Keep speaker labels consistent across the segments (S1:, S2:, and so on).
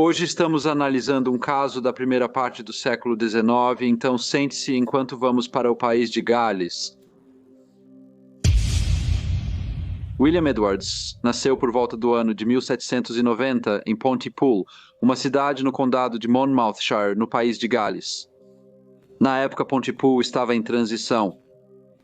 S1: Hoje estamos analisando um caso da primeira parte do século XIX, então sente-se enquanto vamos para o país de Gales. William Edwards nasceu por volta do ano de 1790 em Pontypool, uma cidade no condado de Monmouthshire, no país de Gales. Na época, Pontypool estava em transição.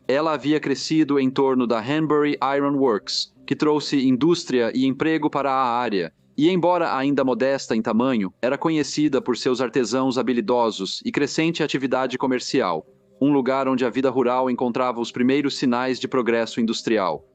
S1: Ela havia crescido em torno da Hanbury Iron Works, que trouxe indústria e emprego para a área, e embora ainda modesta em tamanho, era conhecida por seus artesãos habilidosos e crescente atividade comercial, um lugar onde a vida rural encontrava os primeiros sinais de progresso industrial.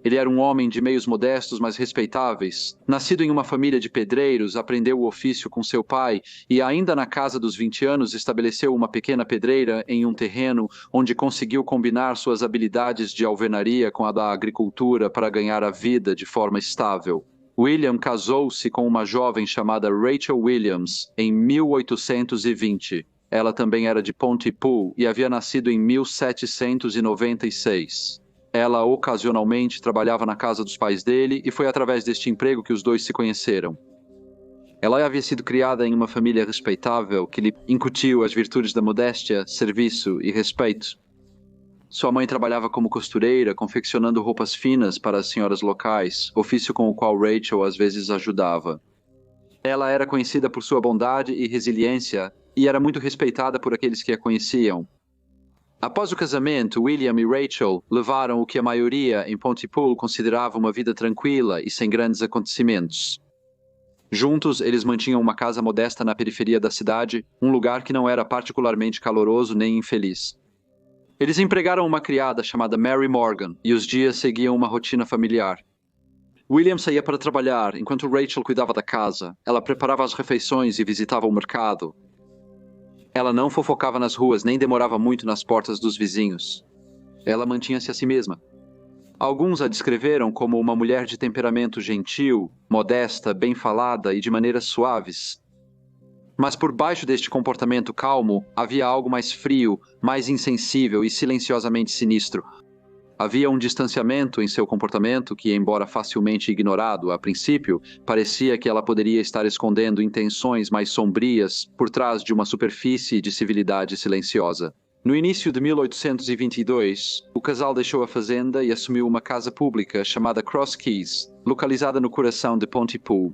S1: Ele era um homem de meios modestos, mas respeitáveis. Nascido em uma família de pedreiros, aprendeu o ofício com seu pai e, ainda na casa dos 20 anos, estabeleceu uma pequena pedreira em um terreno onde conseguiu combinar suas habilidades de alvenaria com a da agricultura para ganhar a vida de forma estável. William casou-se com uma jovem chamada Rachel Williams em 1820. Ela também era de Pontypool e havia nascido em 1796. Ela ocasionalmente trabalhava na casa dos pais dele e foi através deste emprego que os dois se conheceram. Ela havia sido criada em uma família respeitável que lhe incutiu as virtudes da modéstia, serviço e respeito. Sua mãe trabalhava como costureira, confeccionando roupas finas para as senhoras locais, ofício com o qual Rachel às vezes ajudava. Ela era conhecida por sua bondade e resiliência e era muito respeitada por aqueles que a conheciam. Após o casamento, William e Rachel levaram o que a maioria em Pontypool considerava uma vida tranquila e sem grandes acontecimentos. Juntos, eles mantinham uma casa modesta na periferia da cidade, um lugar que não era particularmente caloroso nem infeliz. Eles empregaram uma criada chamada Mary Morgan e os dias seguiam uma rotina familiar. William saía para trabalhar enquanto Rachel cuidava da casa. Ela preparava as refeições e visitava o mercado. Ela não fofocava nas ruas nem demorava muito nas portas dos vizinhos. Ela mantinha-se a si mesma. Alguns a descreveram como uma mulher de temperamento gentil, modesta, bem falada e de maneiras suaves. Mas por baixo deste comportamento calmo, havia algo mais frio, mais insensível e silenciosamente sinistro. Havia um distanciamento em seu comportamento que, embora facilmente ignorado a princípio, parecia que ela poderia estar escondendo intenções mais sombrias por trás de uma superfície de civilidade silenciosa. No início de 1822, o casal deixou a fazenda e assumiu uma casa pública chamada Cross Keys, localizada no coração de Pontypool.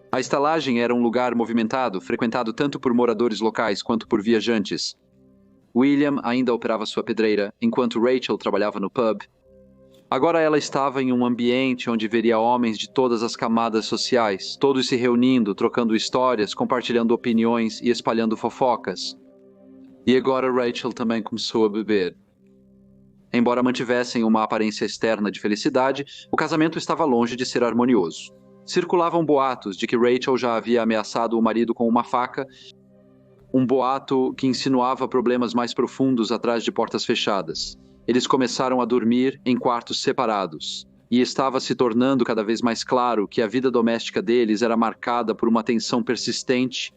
S1: A estalagem era um lugar movimentado, frequentado tanto por moradores locais quanto por viajantes. William ainda operava sua pedreira, enquanto Rachel trabalhava no pub. Agora ela estava em um ambiente onde veria homens de todas as camadas sociais, todos se reunindo, trocando histórias, compartilhando opiniões e espalhando fofocas. E agora Rachel também começou a beber. Embora mantivessem uma aparência externa de felicidade, o casamento estava longe de ser harmonioso. Circulavam boatos de que Rachel já havia ameaçado o marido com uma faca, um boato que insinuava problemas mais profundos atrás de portas fechadas. Eles começaram a dormir em quartos separados, e estava se tornando cada vez mais claro que a vida doméstica deles era marcada por uma tensão persistente.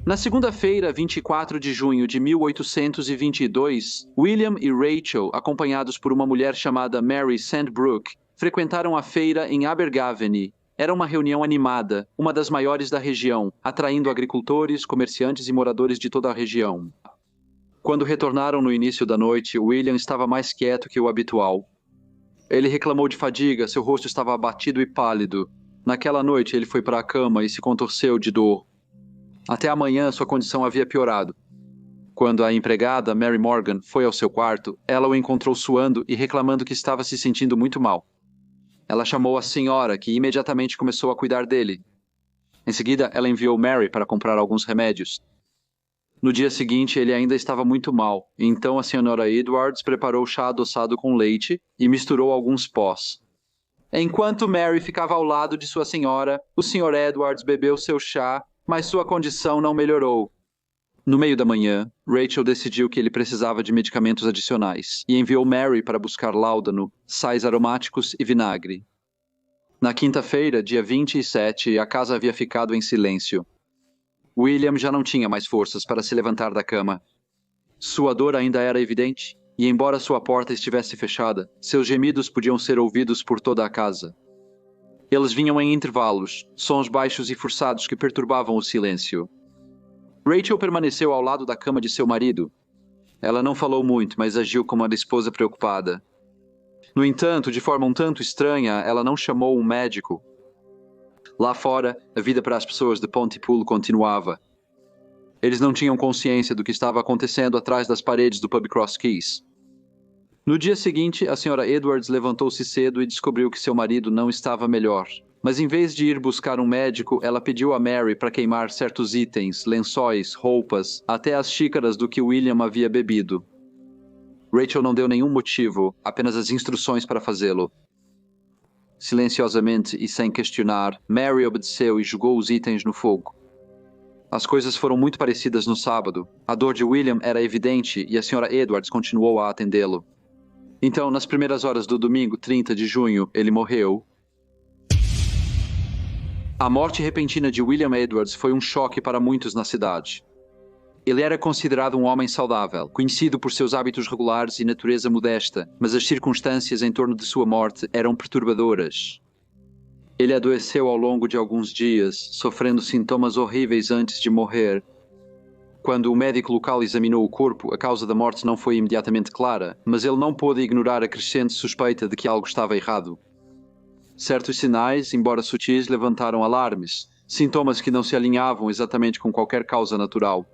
S1: Na segunda-feira, 24 de junho de 1822, William e Rachel, acompanhados por uma mulher chamada Mary Sandbrook, frequentaram a feira em Abergavenny. Era uma reunião animada, uma das maiores da região, atraindo agricultores, comerciantes e moradores de toda a região. Quando retornaram no início da noite, William estava mais quieto que o habitual. Ele reclamou de fadiga, seu rosto estava abatido e pálido. Naquela noite, ele foi para a cama e se contorceu de dor. Até amanhã, sua condição havia piorado. Quando a empregada, Mary Morgan, foi ao seu quarto, ela o encontrou suando e reclamando que estava se sentindo muito mal. Ela chamou a senhora, que imediatamente começou a cuidar dele. Em seguida, ela enviou Mary para comprar alguns remédios. No dia seguinte, ele ainda estava muito mal, e então a senhora Edwards preparou chá adoçado com leite e misturou alguns pós. Enquanto Mary ficava ao lado de sua senhora, o Sr. Edwards bebeu seu chá, mas sua condição não melhorou. No meio da manhã, Rachel decidiu que ele precisava de medicamentos adicionais e enviou Mary para buscar láudano, sais aromáticos e vinagre. Na quinta-feira, dia 27, a casa havia ficado em silêncio. William já não tinha mais forças para se levantar da cama. Sua dor ainda era evidente, e embora sua porta estivesse fechada, seus gemidos podiam ser ouvidos por toda a casa. Eles vinham em intervalos, sons baixos e forçados que perturbavam o silêncio. Rachel permaneceu ao lado da cama de seu marido. Ela não falou muito, mas agiu como uma esposa preocupada. No entanto, de forma um tanto estranha, ela não chamou um médico. Lá fora, a vida para as pessoas de Pontypool continuava. Eles não tinham consciência do que estava acontecendo atrás das paredes do pub Cross Keys. No dia seguinte, a Sra. Edwards levantou-se cedo e descobriu que seu marido não estava melhor. Mas em vez de ir buscar um médico, ela pediu a Mary para queimar certos itens, lençóis, roupas, até as xícaras do que William havia bebido. Rachel não deu nenhum motivo, apenas as instruções para fazê-lo. Silenciosamente e sem questionar, Mary obedeceu e jogou os itens no fogo. As coisas foram muito parecidas no sábado. A dor de William era evidente e a Sra. Edwards continuou a atendê-lo. Então, nas primeiras horas do domingo, 30 de junho, ele morreu. A morte repentina de William Edwards foi um choque para muitos na cidade. Ele era considerado um homem saudável, conhecido por seus hábitos regulares e natureza modesta, mas as circunstâncias em torno de sua morte eram perturbadoras. Ele adoeceu ao longo de alguns dias, sofrendo sintomas horríveis antes de morrer. Quando o médico local examinou o corpo, a causa da morte não foi imediatamente clara, mas ele não pôde ignorar a crescente suspeita de que algo estava errado. Certos sinais, embora sutis, levantaram alarmes, sintomas que não se alinhavam exatamente com qualquer causa natural.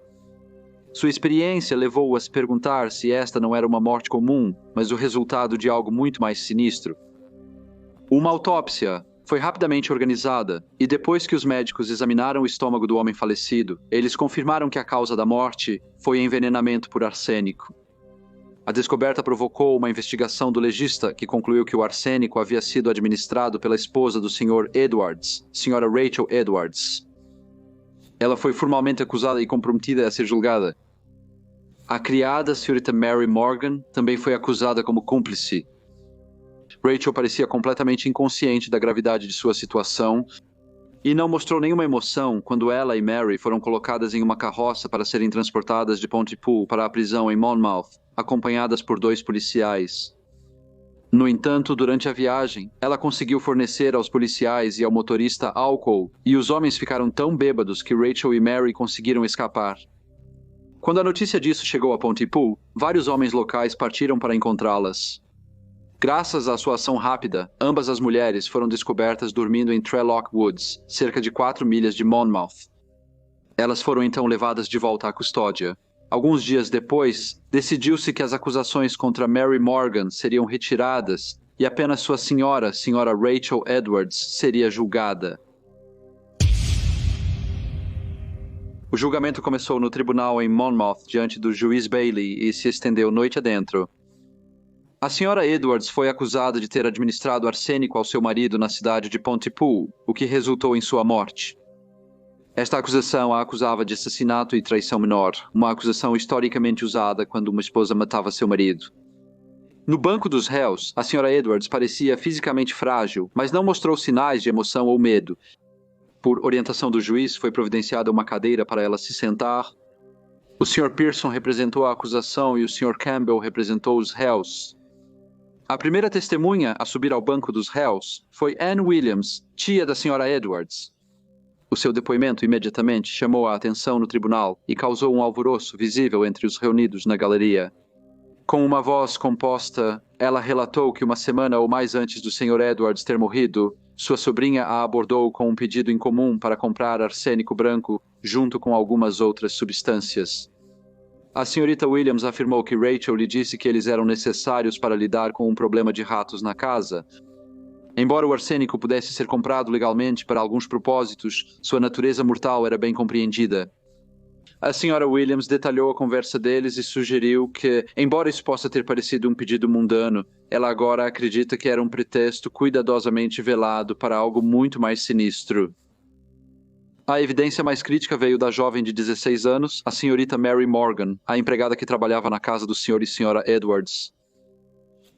S1: Sua experiência levou-o a se perguntar se esta não era uma morte comum, mas o resultado de algo muito mais sinistro. Uma autópsia foi rapidamente organizada, e depois que os médicos examinaram o estômago do homem falecido, eles confirmaram que a causa da morte foi envenenamento por arsênico. A descoberta provocou uma investigação do legista, que concluiu que o arsênico havia sido administrado pela esposa do Sr. Edwards, Sra. Rachel Edwards. Ela foi formalmente acusada e comprometida a ser julgada. A criada, Sra. Mary Morgan, também foi acusada como cúmplice. Rachel parecia completamente inconsciente da gravidade de sua situação e não mostrou nenhuma emoção quando ela e Mary foram colocadas em uma carroça para serem transportadas de Pontypool para a prisão em Monmouth, acompanhadas por 2 policiais. No entanto, durante a viagem, ela conseguiu fornecer aos policiais e ao motorista álcool, e os homens ficaram tão bêbados que Rachel e Mary conseguiram escapar. Quando a notícia disso chegou a Pontypool, vários homens locais partiram para encontrá-las. Graças à sua ação rápida, ambas as mulheres foram descobertas dormindo em Trellock Woods, cerca de 4 milhas de Monmouth. Elas foram então levadas de volta à custódia. Alguns dias depois, decidiu-se que as acusações contra Mary Morgan seriam retiradas e apenas sua senhora, Sra. Rachel Edwards, seria julgada. O julgamento começou no tribunal em Monmouth diante do juiz Bailey e se estendeu noite adentro. A Sra. Edwards foi acusada de ter administrado arsênico ao seu marido na cidade de Pontypool, o que resultou em sua morte. Esta acusação a acusava de assassinato e traição menor, uma acusação historicamente usada quando uma esposa matava seu marido. No banco dos réus, a Sra. Edwards parecia fisicamente frágil, mas não mostrou sinais de emoção ou medo. Por orientação do juiz, foi providenciada uma cadeira para ela se sentar. O Sr. Pearson representou a acusação e o Sr. Campbell representou os réus. A primeira testemunha a subir ao banco dos réus foi Anne Williams, tia da Sra. Edwards. O seu depoimento imediatamente chamou a atenção no tribunal e causou um alvoroço visível entre os reunidos na galeria. Com uma voz composta, ela relatou que uma semana ou mais antes do Sr. Edwards ter morrido, sua sobrinha a abordou com um pedido incomum para comprar arsênico branco junto com algumas outras substâncias. A senhorita Williams afirmou que Rachel lhe disse que eles eram necessários para lidar com um problema de ratos na casa. Embora o arsênico pudesse ser comprado legalmente para alguns propósitos, sua natureza mortal era bem compreendida. A Sra. Williams detalhou a conversa deles e sugeriu que, embora isso possa ter parecido um pedido mundano, ela agora acredita que era um pretexto cuidadosamente velado para algo muito mais sinistro. A evidência mais crítica veio da jovem de 16 anos, a senhorita Mary Morgan, a empregada que trabalhava na casa do Sr. e Sra. Edwards.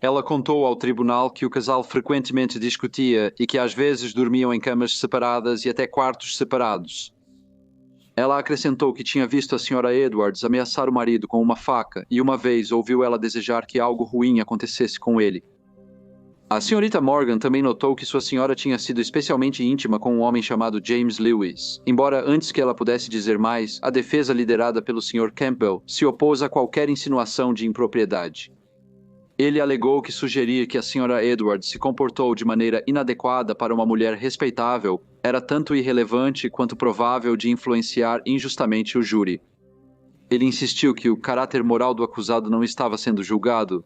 S1: Ela contou ao tribunal que o casal frequentemente discutia e que às vezes dormiam em camas separadas e até quartos separados. Ela acrescentou que tinha visto a Sra. Edwards ameaçar o marido com uma faca e uma vez ouviu ela desejar que algo ruim acontecesse com ele. A senhorita Morgan também notou que sua senhora tinha sido especialmente íntima com um homem chamado James Lewis. Embora antes que ela pudesse dizer mais, a defesa liderada pelo Sr. Campbell se opôs a qualquer insinuação de impropriedade. Ele alegou que sugerir que a senhora Edwards se comportou de maneira inadequada para uma mulher respeitável era tanto irrelevante quanto provável de influenciar injustamente o júri. Ele insistiu que o caráter moral do acusado não estava sendo julgado.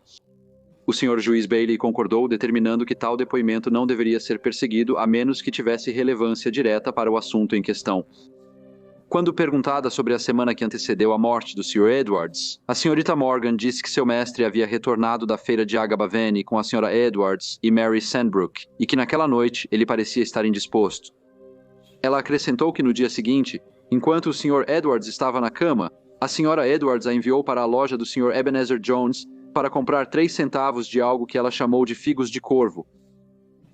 S1: O Sr. Juiz Bailey concordou, determinando que tal depoimento não deveria ser perseguido a menos que tivesse relevância direta para o assunto em questão. Quando perguntada sobre a semana que antecedeu a morte do Sr. Edwards, a senhorita Morgan disse que seu mestre havia retornado da feira de Agabaveni com a senhora Edwards e Mary Sandbrook, e que naquela noite ele parecia estar indisposto. Ela acrescentou que no dia seguinte, enquanto o Sr. Edwards estava na cama, a senhora Edwards a enviou para a loja do Sr. Ebenezer Jones para comprar 3 centavos de algo que ela chamou de figos de corvo.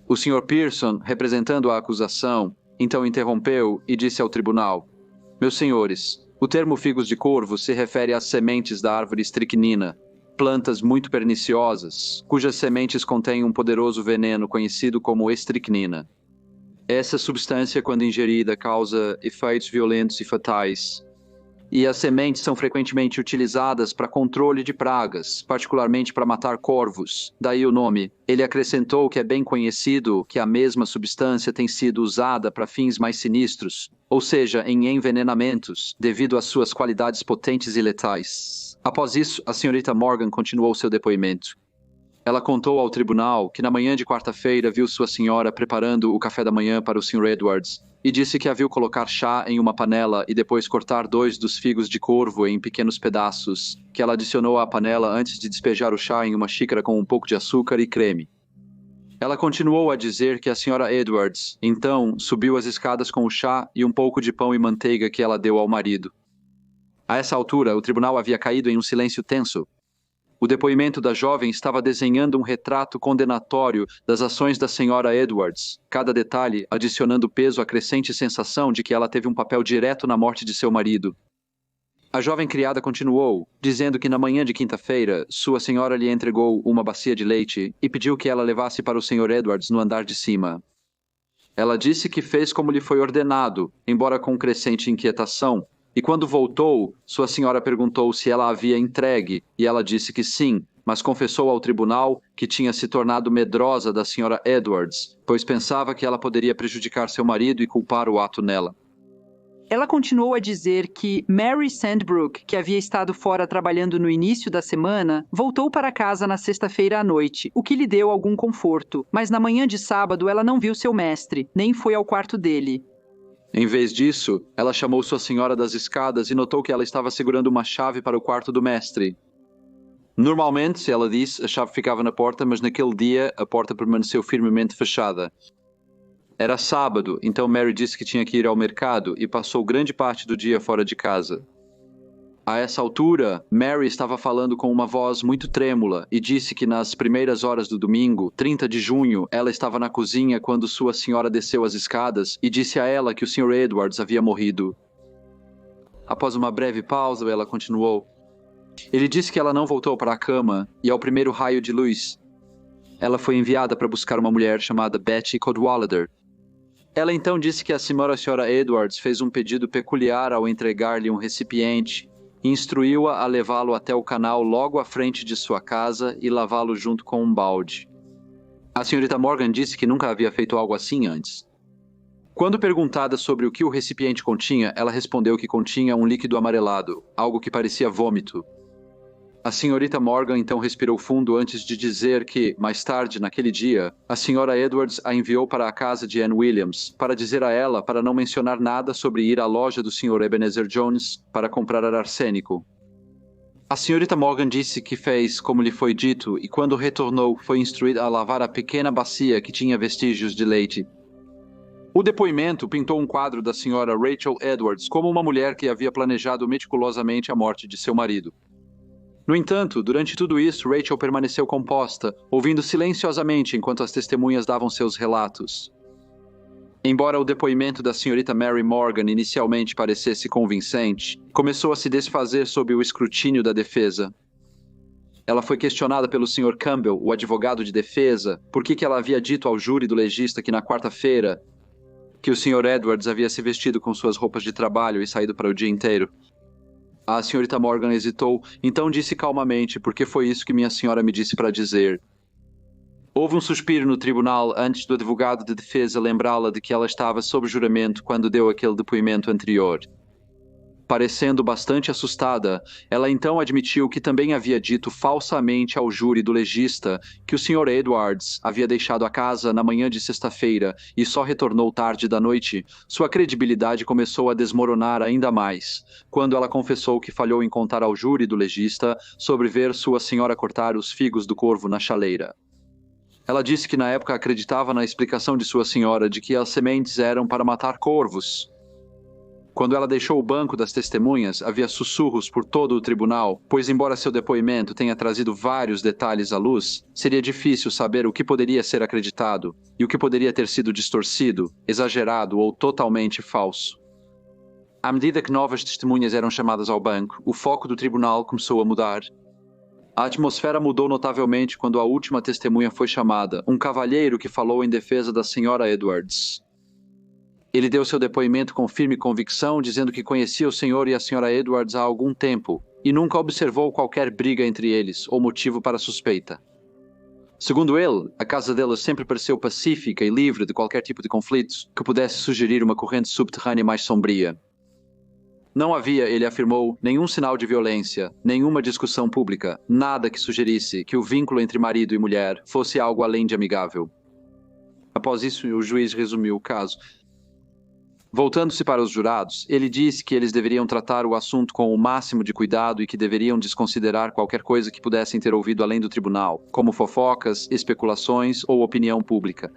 S1: O Sr. Pearson, representando a acusação, então interrompeu e disse ao tribunal: "Meus senhores, o termo figos de corvo se refere às sementes da árvore estricnina, plantas muito perniciosas, cujas sementes contêm um poderoso veneno conhecido como estricnina. Essa substância, quando ingerida, causa efeitos violentos e fatais. E as sementes são frequentemente utilizadas para controle de pragas, particularmente para matar corvos, daí o nome." Ele acrescentou que é bem conhecido que a mesma substância tem sido usada para fins mais sinistros, ou seja, em envenenamentos, devido às suas qualidades potentes e letais. Após isso, a senhorita Morgan continuou seu depoimento. Ela contou ao tribunal que na manhã de quarta-feira viu sua senhora preparando o café da manhã para o Sr. Edwards e disse que a viu colocar chá em uma panela e depois cortar 2 dos figos de corvo em pequenos pedaços, que ela adicionou à panela antes de despejar o chá em uma xícara com um pouco de açúcar e creme. Ela continuou a dizer que a Sra. Edwards, então, subiu as escadas com o chá e um pouco de pão e manteiga que ela deu ao marido. A essa altura, o tribunal havia caído em um silêncio tenso. O depoimento da jovem estava desenhando um retrato condenatório das ações da Sra. Edwards, cada detalhe adicionando peso à crescente sensação de que ela teve um papel direto na morte de seu marido. A jovem criada continuou, dizendo que na manhã de quinta-feira, sua senhora lhe entregou uma bacia de leite e pediu que ela levasse para o Sr. Edwards no andar de cima. Ela disse que fez como lhe foi ordenado, embora com crescente inquietação, e quando voltou, sua senhora perguntou se ela havia entregue, e ela disse que sim, mas confessou ao tribunal que tinha se tornado medrosa da Sra. Edwards, pois pensava que ela poderia prejudicar seu marido e culpar o ato nela.
S2: Ela continuou a dizer que Mary Sandbrook, que havia estado fora trabalhando no início da semana, voltou para casa na sexta-feira à noite, o que lhe deu algum conforto, mas na manhã de sábado ela não viu seu mestre, nem foi ao quarto dele.
S1: Em vez disso, ela chamou sua senhora das escadas e notou que ela estava segurando uma chave para o quarto do mestre. Normalmente, ela disse, a chave ficava na porta, mas naquele dia a porta permaneceu firmemente fechada. Era sábado, então Mary disse que tinha que ir ao mercado e passou grande parte do dia fora de casa. A essa altura, Mary estava falando com uma voz muito trêmula e disse que nas primeiras horas do domingo, 30 de junho, ela estava na cozinha quando sua senhora desceu as escadas e disse a ela que o Sr. Edwards havia morrido. Após uma breve pausa, ela continuou. Ele disse que ela não voltou para a cama e ao primeiro raio de luz, ela foi enviada para buscar uma mulher chamada Betty Cadwallader. Ela então disse que a Sra. Edwards fez um pedido peculiar ao entregar-lhe um recipiente e instruiu-a a levá-lo até o canal logo à frente de sua casa e lavá-lo junto com um balde. A senhorita Morgan disse que nunca havia feito algo assim antes. Quando perguntada sobre o que o recipiente continha, ela respondeu que continha um líquido amarelado, algo que parecia vômito. A senhorita Morgan então respirou fundo antes de dizer que, mais tarde, naquele dia, a senhora Edwards a enviou para a casa de Anne Williams para dizer a ela para não mencionar nada sobre ir à loja do Sr. Ebenezer Jones para comprar arsênico. A senhorita Morgan disse que fez como lhe foi dito e quando retornou foi instruída a lavar a pequena bacia que tinha vestígios de leite. O depoimento pintou um quadro da senhora Rachel Edwards como uma mulher que havia planejado meticulosamente a morte de seu marido. No entanto, durante tudo isso, Rachel permaneceu composta, ouvindo silenciosamente enquanto as testemunhas davam seus relatos. Embora o depoimento da senhorita Mary Morgan inicialmente parecesse convincente, começou a se desfazer sob o escrutínio da defesa. Ela foi questionada pelo Sr. Campbell, o advogado de defesa, por que ela havia dito ao júri do legista que na quarta-feira que o Sr. Edwards havia se vestido com suas roupas de trabalho e saído para o dia inteiro. A senhorita Morgan hesitou, então disse calmamente, porque foi isso que minha senhora me disse para dizer. Houve um suspiro no tribunal antes do advogado de defesa lembrá-la de que ela estava sob juramento quando deu aquele depoimento anterior. Parecendo bastante assustada, ela então admitiu que também havia dito falsamente ao júri do legista que o Sr. Edwards havia deixado a casa na manhã de sexta-feira e só retornou tarde da noite. Sua credibilidade começou a desmoronar ainda mais, quando ela confessou que falhou em contar ao júri do legista sobre ver sua senhora cortar os figos do corvo na chaleira. Ela disse que na época acreditava na explicação de sua senhora de que as sementes eram para matar corvos. Quando ela deixou o banco das testemunhas, havia sussurros por todo o tribunal, pois embora seu depoimento tenha trazido vários detalhes à luz, seria difícil saber o que poderia ser acreditado e o que poderia ter sido distorcido, exagerado ou totalmente falso. À medida que novas testemunhas eram chamadas ao banco, o foco do tribunal começou a mudar. A atmosfera mudou notavelmente quando a última testemunha foi chamada, um cavalheiro que falou em defesa da Sra. Edwards. Ele deu seu depoimento com firme convicção, dizendo que conhecia o Sr. e a Sra. Edwards há algum tempo e nunca observou qualquer briga entre eles ou motivo para suspeita. Segundo ele, a casa deles sempre pareceu pacífica e livre de qualquer tipo de conflitos que pudesse sugerir uma corrente subterrânea mais sombria. Não havia, ele afirmou, nenhum sinal de violência, nenhuma discussão pública, nada que sugerisse que o vínculo entre marido e mulher fosse algo além de amigável. Após isso, o juiz resumiu o caso. Voltando-se para os jurados, ele disse que eles deveriam tratar o assunto com o máximo de cuidado e que deveriam desconsiderar qualquer coisa que pudessem ter ouvido além do tribunal, como fofocas, especulações ou opinião pública.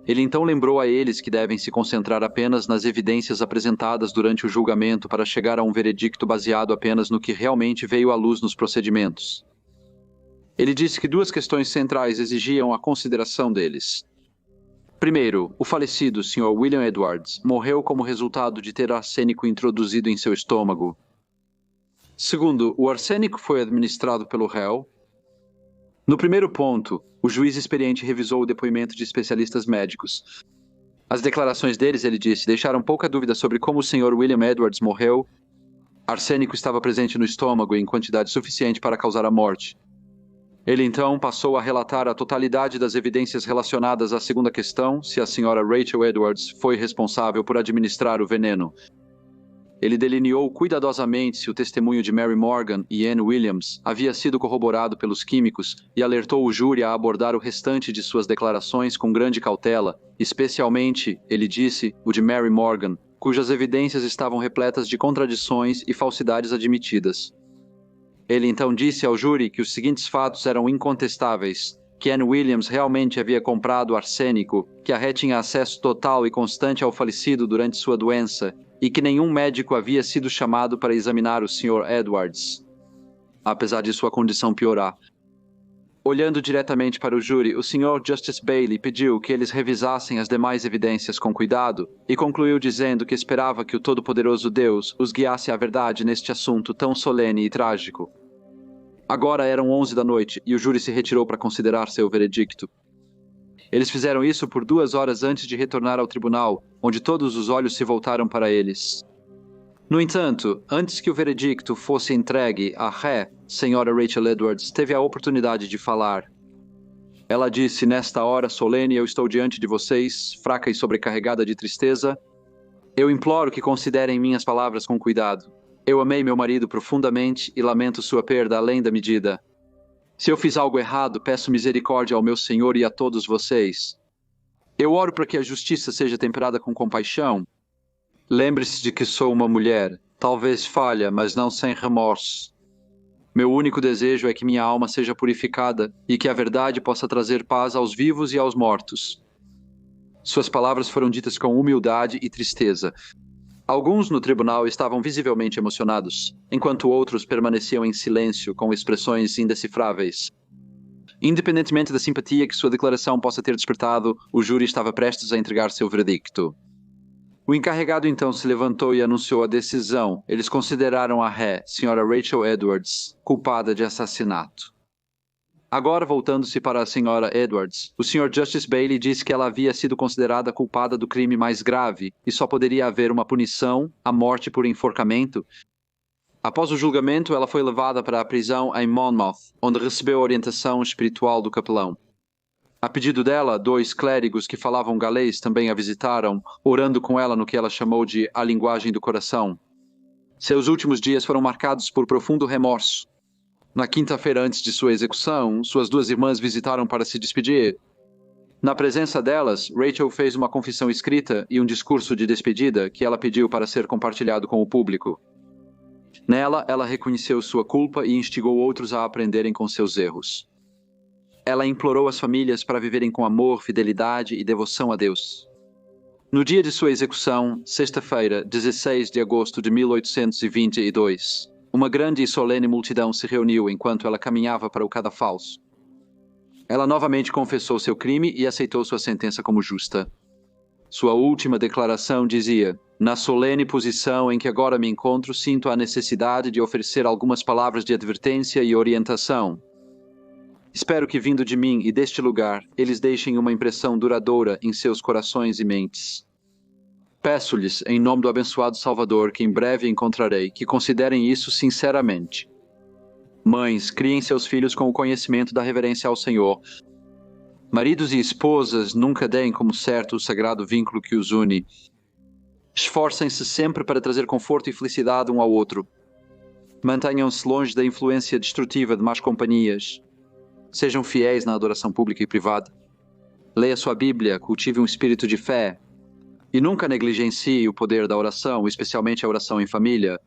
S1: Ele então lembrou a eles que devem se concentrar apenas nas evidências apresentadas durante o julgamento para chegar a um veredicto baseado apenas no que realmente veio à luz nos procedimentos. Ele disse que duas questões centrais exigiam a consideração deles. Primeiro, o falecido Sr. William Edwards morreu como resultado de ter arsênico introduzido em seu estômago. Segundo, o arsênico foi administrado pelo réu. No primeiro ponto, o juiz experiente revisou o depoimento de especialistas médicos. As declarações deles, ele disse, deixaram pouca dúvida sobre como o Sr. William Edwards morreu. Arsênico estava presente no estômago em quantidade suficiente para causar a morte. Ele então passou a relatar a totalidade das evidências relacionadas à segunda questão, se a Sra. Rachel Edwards foi responsável por administrar o veneno. Ele delineou cuidadosamente se o testemunho de Mary Morgan e Anne Williams havia sido corroborado pelos químicos e alertou o júri a abordar o restante de suas declarações com grande cautela, especialmente, ele disse, o de Mary Morgan, cujas evidências estavam repletas de contradições e falsidades admitidas. Ele então disse ao júri que os seguintes fatos eram incontestáveis, que Anne Williams realmente havia comprado arsênico, que a Ré tinha acesso total e constante ao falecido durante sua doença, e que nenhum médico havia sido chamado para examinar o Sr. Edwards, apesar de sua condição piorar. Olhando diretamente para o júri, o Sr. Justice Bailey pediu que eles revisassem as demais evidências com cuidado e concluiu dizendo que esperava que o todo-poderoso Deus os guiasse à verdade neste assunto tão solene e trágico. Agora eram 11 da noite e o júri se retirou para considerar seu veredicto. Eles fizeram isso por 2 horas antes de retornar ao tribunal, onde todos os olhos se voltaram para eles. No entanto, antes que o veredicto fosse entregue, a Ré, Sra. Rachel Edwards, teve a oportunidade de falar. Ela disse, nesta hora solene eu estou diante de vocês, fraca e sobrecarregada de tristeza. Eu imploro que considerem minhas palavras com cuidado. Eu amei meu marido profundamente e lamento sua perda além da medida. Se eu fiz algo errado, peço misericórdia ao meu Senhor e a todos vocês. Eu oro para que a justiça seja temperada com compaixão. Lembre-se de que sou uma mulher, talvez falha, mas não sem remorso. Meu único desejo é que minha alma seja purificada e que a verdade possa trazer paz aos vivos e aos mortos. Suas palavras foram ditas com humildade e tristeza. Alguns no tribunal estavam visivelmente emocionados, enquanto outros permaneciam em silêncio com expressões indecifráveis. Independentemente da simpatia que sua declaração possa ter despertado, o júri estava prestes a entregar seu veredicto. O encarregado então se levantou e anunciou a decisão. Eles consideraram a Ré, Sra. Rachel Edwards, culpada de assassinato. Agora, voltando-se para a Sra. Edwards, o Sr. Justice Bailey disse que ela havia sido considerada culpada do crime mais grave e só poderia haver uma punição, a morte por enforcamento. Após o julgamento, ela foi levada para a prisão em Monmouth, onde recebeu orientação espiritual do capelão. A pedido dela, 2 clérigos que falavam galês também a visitaram, orando com ela no que ela chamou de a linguagem do coração. Seus últimos dias foram marcados por profundo remorso. Na quinta-feira antes de sua execução, suas 2 irmãs visitaram para se despedir. Na presença delas, Rachel fez uma confissão escrita e um discurso de despedida que ela pediu para ser compartilhado com o público. Nela, ela reconheceu sua culpa e instigou outros a aprenderem com seus erros. Ela implorou as famílias para viverem com amor, fidelidade e devoção a Deus. No dia de sua execução, sexta-feira, 16 de agosto de 1822, uma grande e solene multidão se reuniu enquanto ela caminhava para o cadafalso. Ela novamente confessou seu crime e aceitou sua sentença como justa. Sua última declaração dizia: "Na solene posição em que agora me encontro, sinto a necessidade de oferecer algumas palavras de advertência e orientação. Espero que, vindo de mim e deste lugar, eles deixem uma impressão duradoura em seus corações e mentes. Peço-lhes, em nome do abençoado Salvador, que em breve encontrarei, que considerem isso sinceramente. Mães, criem seus filhos com o conhecimento da reverência ao Senhor. Maridos e esposas, nunca deem como certo o sagrado vínculo que os une. Esforcem-se sempre para trazer conforto e felicidade um ao outro. Mantenham-se longe da influência destrutiva de más companhias. Sejam fiéis na adoração pública e privada. Leia sua Bíblia, cultive um espírito de fé. E nunca negligencie o poder da oração, especialmente a oração em família."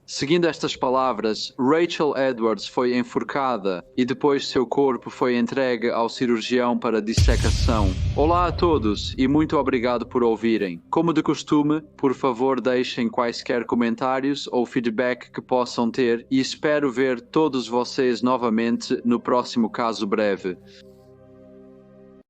S1: Seguindo estas palavras, Rachel Edwards foi enforcada e depois seu corpo foi entregue ao cirurgião para dissecação. Olá a todos e muito obrigado por ouvirem. Como de costume, por favor deixem quaisquer comentários ou feedback que possam ter e espero ver todos vocês novamente no próximo caso breve.